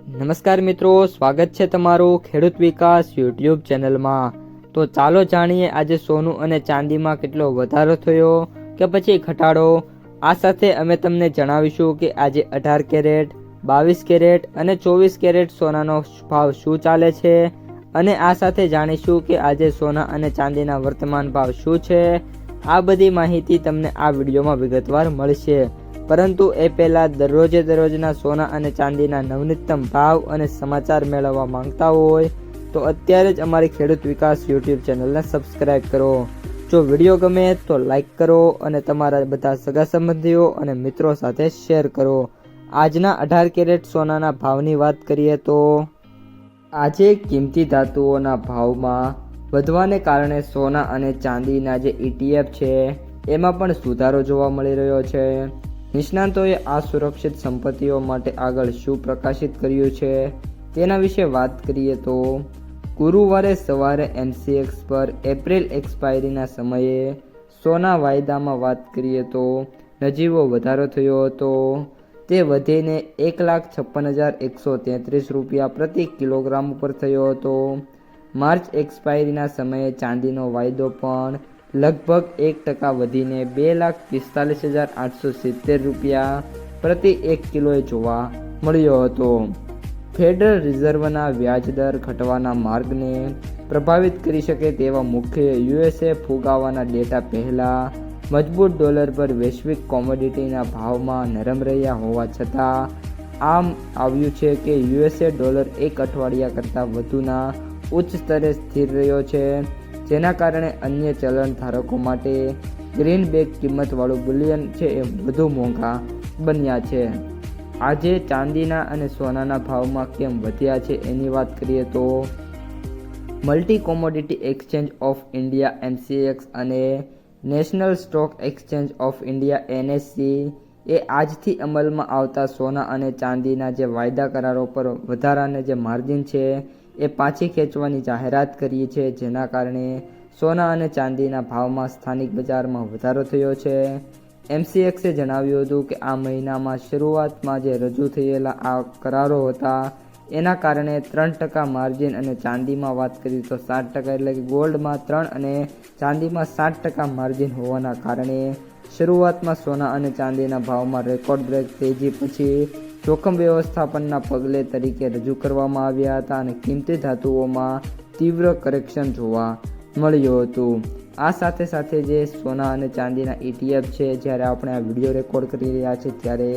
નમસ્કાર મિત્રો, સ્વાગત છે તમારું ખેડૂત વિકાસ યુટ્યુબ ચેનલમાં। તો ચાલો જાણીએ આજે સોનું અને ચાંદીમાં કેટલો વધારો થયો કે પછી ઘટાડો। આ સાથે અમે તમને જણાવીશું કે આજે 18 કેરેટ, 22 કેરેટ અને 24 કેરેટ સોનાનો ભાવ શું ચાલે છે અને આ સાથે જાણીશું કે આજે સોના અને ચાંદીના વર્તમાન ભાવ શું છે। આ બધી માહિતી તમને આ વિડીયોમાં વિગતવાર મળશે, પરંતુ એ પહેલાં દરરોજના સોના અને ચાંદીના નવનીતમ ભાવ અને સમાચાર મેળવવા માંગતા હોય તો અત્યારે જ અમારી ખેડૂત વિકાસ યુટ્યુબ ચેનલને સબસ્ક્રાઈબ કરો। જો વિડીયો ગમે તો લાઈક કરો અને તમારા બધા સગા સંબંધીઓ અને મિત્રો સાથે શેર કરો। આજના 18 કેરેટ સોનાના ભાવની વાત કરીએ તો આજે કિંમતી ધાતુઓના ભાવમાં વધવાને કારણે સોના અને ચાંદીના જે ETF છે એમાં પણ સુધારો જોવા મળી રહ્યો છે। નિષ્ણાંતોએ આ સુરક્ષિત સંપત્તિઓ માટે આગળ શું પ્રકાશિત કર્યું છે તેના વિશે વાત કરીએ તો ગુરુવારે સવારે MCX પર એપ્રિલ એક્સપાયરીના સમયે સોના વાયદામાં વાત કરીએ તો નજીવો વધારો થયો હતો। તે વધીને 1,56,133 રૂપિયા પ્રતિ કિલોગ્રામ ઉપર થયો હતો। માર્ચ એક્સપાયરીના સમયે ચાંદીનો વાયદો પણ લગભગ 1% વધીને 2,45,870 રૂપિયા પ્રતિ 1 કિલોએ જોવા મળ્યો હતો। ફેડરલ રિઝર્વના વ્યાજદર ઘટવાના માર્ગને પ્રભાવિત કરી શકે તેવા મુખ્ય USA ફુગાવાના ડેટા પહેલાં મજબૂત ડોલર પર વૈશ્વિક કોમોડિટીના ભાવમાં નરમ રહ્યા હોવા છતાં આમ આવ્યું છે કે USA ડોલર એક અઠવાડિયા કરતાં વધુના ઉચ્ચ સ્તરે સ્થિર રહ્યો છે, જેના કારણે અન્ય ચલણ ધારકો માટે ગ્રીનબેક કિંમતવાળું બુલિયન છે એ વધુ મોંઘા બન્યા છે। આજે ચાંદીના અને સોનાના ભાવમાં કેમ વધ્યા છે એની વાત કરીએ તો multi commodity exchange of India MCX અને national stock exchange of India NSE એ આજથી અમલમાં આવતા સોના અને ચાંદીના જે વાયદા કરારો પર વધારાને જે માર્જિન છે એ પાછી ખેંચવાની જાહેરાત કરી છે, જેના કારણે સોના અને ચાંદીના ભાવમાં સ્થાનિક બજારમાં વધારો થયો છે। MCXે જણાવ્યું હતું કે આ મહિનામાં શરૂઆતમાં જે રજૂ થયેલા આ કરારો હતા એના કારણે 3% માર્જિન અને ચાંદીમાં વાત કરીએ તો 7%, એટલે કે ગોલ્ડમાં 3 અને ચાંદીમાં 7% માર્જિન હોવાના કારણે શરૂઆતમાં સોના અને ચાંદીના ભાવમાં રેકોર્ડ બ્રેક તેજી પછી જોખમ વ્યવસ્થાપનના પગલે તરીકે રજૂ કરવામાં આવ્યા હતા અને કિંમતી ધાતુઓમાં તીવ્ર કરેક્શન જોવા મળ્યું હતું। આ સાથે જે સોના અને ચાંદીના ETF છે, જ્યારે આપણે આ વિડીયો રેકોર્ડ કરી રહ્યા છે ત્યારે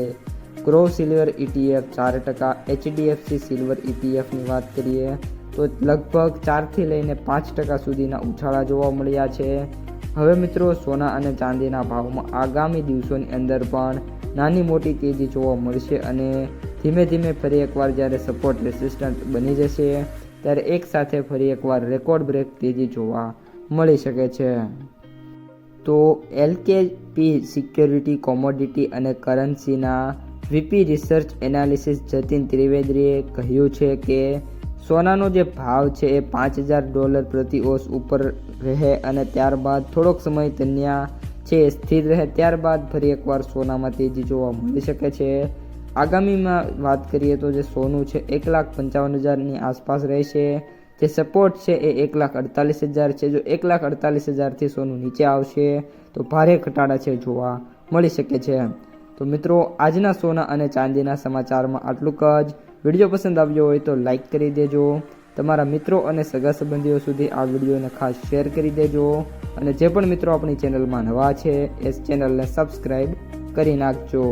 Groww silver ETF 4%, HDFC silver ETFની વાત કરીએ તો લગભગ 4થી લઈને 5% સુધીના ઉછાળા જોવા મળ્યા છે। હવે મિત્રો, સોના અને ચાંદીના ભાવમાં આગામી દિવસોની અંદર પણ નાની મોટી તેજી જોવા મળશે અને ધીમે ધીમે ફરી એકવાર જ્યારે સપોર્ટ રેસિસ્ટન્ટ બની જશે ત્યારે એકસાથે ફરી એકવાર રેકોર્ડ બ્રેક તેજી જોવા મળી શકે છે। તો LKP સિક્યોરિટી કોમોડિટી અને કરન્સીના VP રિસર્ચ એનાલિસિસ જતીન ત્રિવેદીએ કહ્યું છે કે સોનાનો જે ભાવ છે એ $5,000 પ્રતિ ઓસ ઉપર રહે અને ત્યારબાદ થોડોક સમય ત્યાં છે સ્થિર રહે, ત્યારબાદ ફરી એકવાર સોનામાં તેજી જોવા મળી શકે છે। આગામીમાં વાત કરીએ તો જે સોનું છે 1,55,000ની આસપાસ રહેશે, જે સપોર્ટ છે એ 1,48,000 છે। જો 1,48,000થી સોનું નીચે આવશે તો ભારે ઘટાડા છે જોવા મળી શકે છે। તો મિત્રો, આજના સોના અને ચાંદીના સમાચારમાં આટલું જ। વિડીયો પસંદ આવ્યો હોય તો લાઈક કરી દેજો, તમારા મિત્રો અને સગા સંબંધીઓ સુધી આ વિડીયોને ખાસ શેર કરી દેજો અને જે પણ મિત્રો આપણી ચેનલમાં નવા છે એ ચેનલને સબસ્ક્રાઈબ કરી નાખજો।